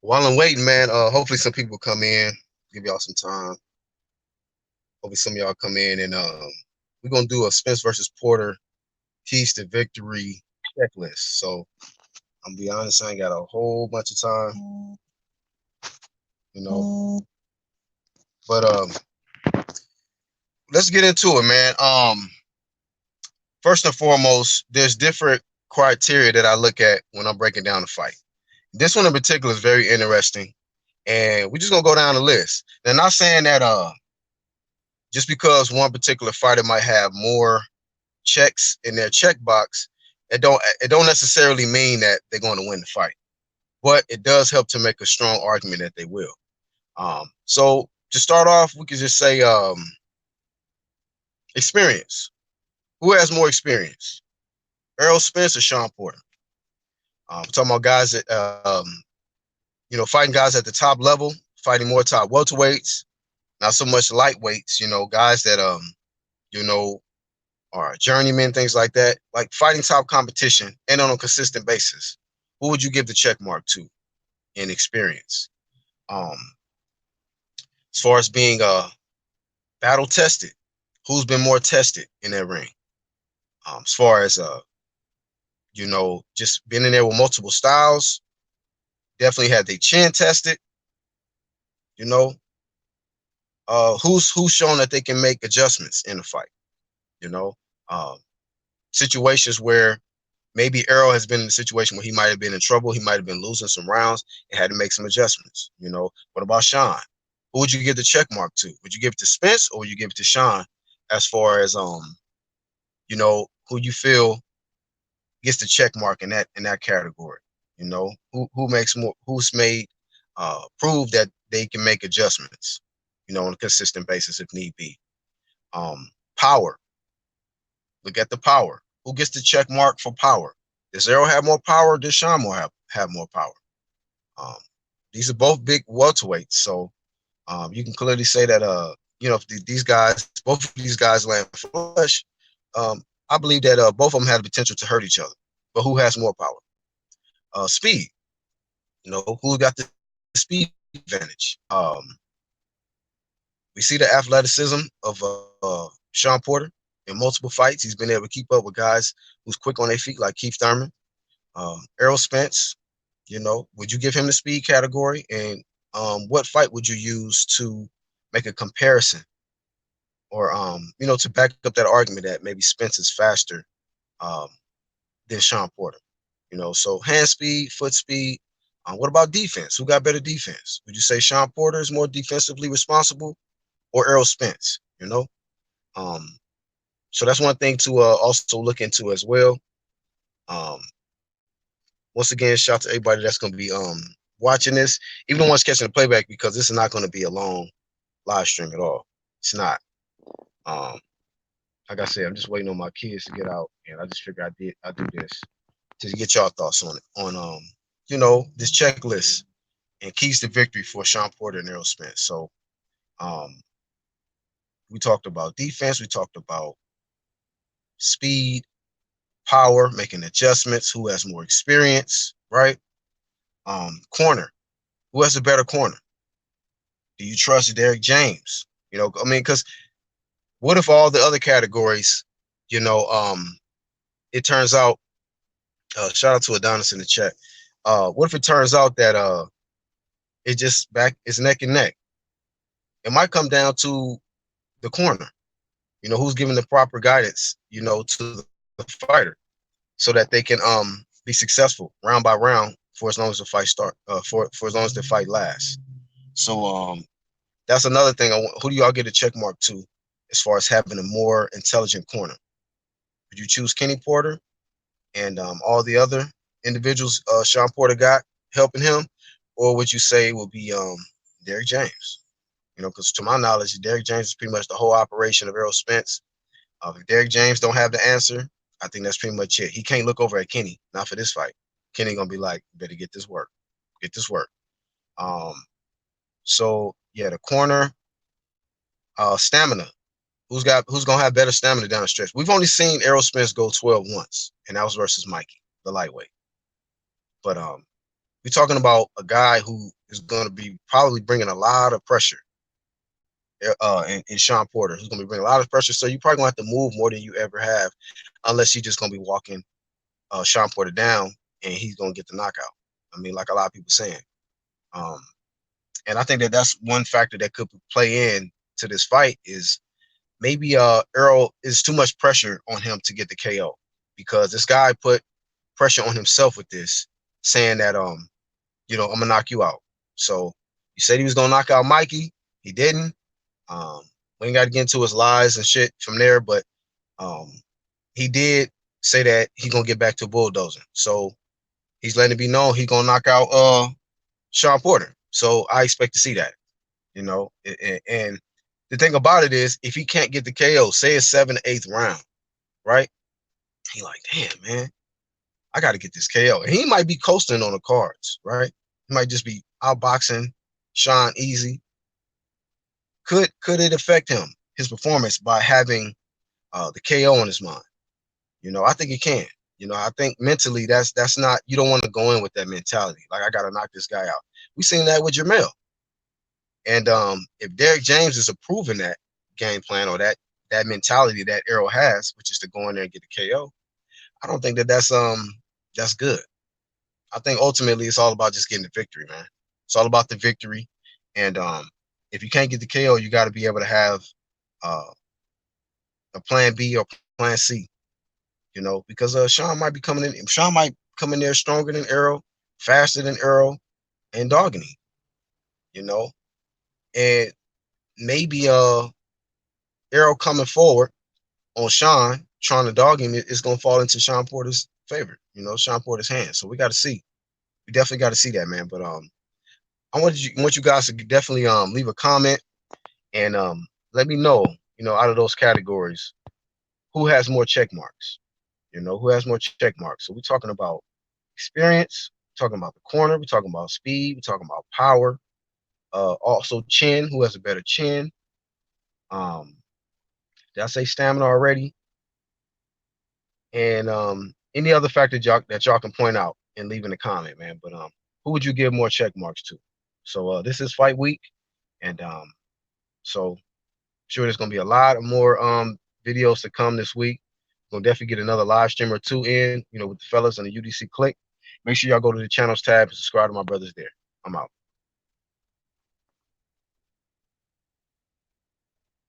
While I'm waiting, man, hopefully some people come in, give y'all some time. Hopefully some of y'all come in and we're gonna do a Spence versus Porter keys to victory checklist. So I'm gonna be honest, I ain't got a whole bunch of time, you know. But let's get into it, man. First and foremost, there's different criteria that I look at when I'm breaking down the fight. This one in particular is very interesting, and we're just gonna go down the list. They're not saying that just because one particular fighter might have more checks in their checkbox, it don't necessarily mean that they're going to win the fight. But it does help to make a strong argument that they will. So to start off, we could just say experience. Who has more experience? Errol Spence or Sean Porter? We're talking about guys that fighting guys at the top level, fighting more top welterweights, not so much lightweights. Guys that you know, or journeyman, things like that, like fighting top competition and on a consistent basis. Who would you give the check mark to in experience? Um, as far as being battle tested, who's been more tested in that ring? As far as just being in there with multiple styles, definitely had their chin tested. You know, who's shown that they can make adjustments in a fight. You know, uh, situations where maybe Errol has been in a situation where he might have been in trouble. He might have been losing some rounds and had to make some adjustments. What about Sean? Who would you give the check mark to? Would you give it to Spence or would you give it to Sean as far as who you feel gets the check mark in that category? Who makes more, who's made prove that they can make adjustments, on a consistent basis if need be. Power. Look at the power. Who gets the check mark for power? Does Errol have more power? Does Sean have more power? Um, these are both big welterweights, so you can clearly say that if these guys, both of these guys land flush, I believe that both of them have the potential to hurt each other. But who has more power? Speed. Who got the speed advantage? We see the athleticism of Sean Porter in multiple fights. He's been able to keep up with guys who's quick on their feet, like Keith Thurman. Errol Spence, would you give him the speed category? And what fight would you use to make a comparison or, to back up that argument that maybe Spence is faster um, than Sean Porter? So hand speed, foot speed. What about defense? Who got better defense? Would you say Sean Porter is more defensively responsible or Errol Spence? Um, so that's one thing to also look into as well. Um, Once again, shout out to everybody that's going to be watching this, even the ones catching the playback, because this is not going to be a long live stream at all. It's not. Um, like I said, I'm just waiting on my kids to get out, and I just figured I do this to get y'all thoughts on it, on this checklist and keys to victory for Sean Porter and Errol Spence. So um, we talked about defense, we talked about speed, power, making adjustments, who has more experience, right? Corner, who has a better corner? Do you trust Derek James? Because what if all the other categories, it turns out, shout out to Adonis in the chat. What if it turns out that it's neck and neck? It might come down to the corner, who's giving the proper guidance, to the fighter so that they can be successful round by round for as long as the fight start, for as long as the fight lasts. So that's another thing. Who do y'all get a check mark to as far as having a more intelligent corner? Would you choose Kenny Porter and all the other individuals Sean Porter got helping him, or would you say it would be Derek James? Because to my knowledge, Derek James is pretty much the whole operation of Errol Spence. If Derek James don't have the answer, I think that's pretty much it. He can't look over at Kenny, not for this fight. Kenny gonna be like, better get this work, get this work. Um, so yeah, the corner, stamina. Who's gonna have better stamina down the stretch? We've only seen Errol Spence go 12 once, and that was versus Mikey, the lightweight. But we're talking about a guy who is going to be probably bringing a lot of pressure in Sean Porter, who's going to be bringing a lot of pressure. So you're probably going to have to move more than you ever have, unless you're just going to be walking Sean Porter down and he's going to get the knockout. I mean, like a lot of people saying. Um, and I think that that's one factor that could play in to this fight is maybe Errol is too much pressure on him to get the KO, because this guy put pressure on himself with this, saying that I'm gonna knock you out. So he said he was gonna knock out Mikey. He didn't. Um, we ain't got to get into his lies and shit from there, but um, he did say that he's gonna get back to bulldozing. So he's letting it be known he's gonna knock out Sean Porter. So I expect to see that, and the thing about it is, if he can't get the KO, say it's 7th, 8th round, right? He like, damn, man, I got to get this KO. And he might be coasting on the cards, right? He might just be outboxing Sean easy. Could it affect his performance by having the KO on his mind? I think it can. I think mentally that's not, you don't want to go in with that mentality. Like, I got to knock this guy out. We seen that with Jamel. And if Derrick James is approving that game plan, or that mentality that Errol has, which is to go in there and get the KO, I don't think that's good. I think ultimately it's all about just getting the victory, man. It's all about the victory. And if you can't get the KO, you got to be able to have uh, a plan B or plan C. Because Sean might be coming in. Sean might come in there stronger than Errol, faster than Errol, and dogging him. And maybe Errol coming forward on Sean, trying to dog him, is going to fall into Sean Porter's favor, Sean Porter's hands. So we got to see. We definitely got to see that, man. But want you guys to definitely leave a comment and let me know, out of those categories, who has more check marks? Who has more check marks? So we're talking about experience, we're talking about the corner, we're talking about speed, we're talking about power, also chin, who has a better chin. Did I say stamina already? And any other factor that y'all can point out and leave in the comment, man. But who would you give more check marks to? So this is fight week, and so I'm sure there's gonna be a lot of more videos to come this week. We'll definitely get another live stream or two in, with the fellas on the UDC Click. Make sure y'all go to the channels tab and subscribe to my brothers there. I'm out.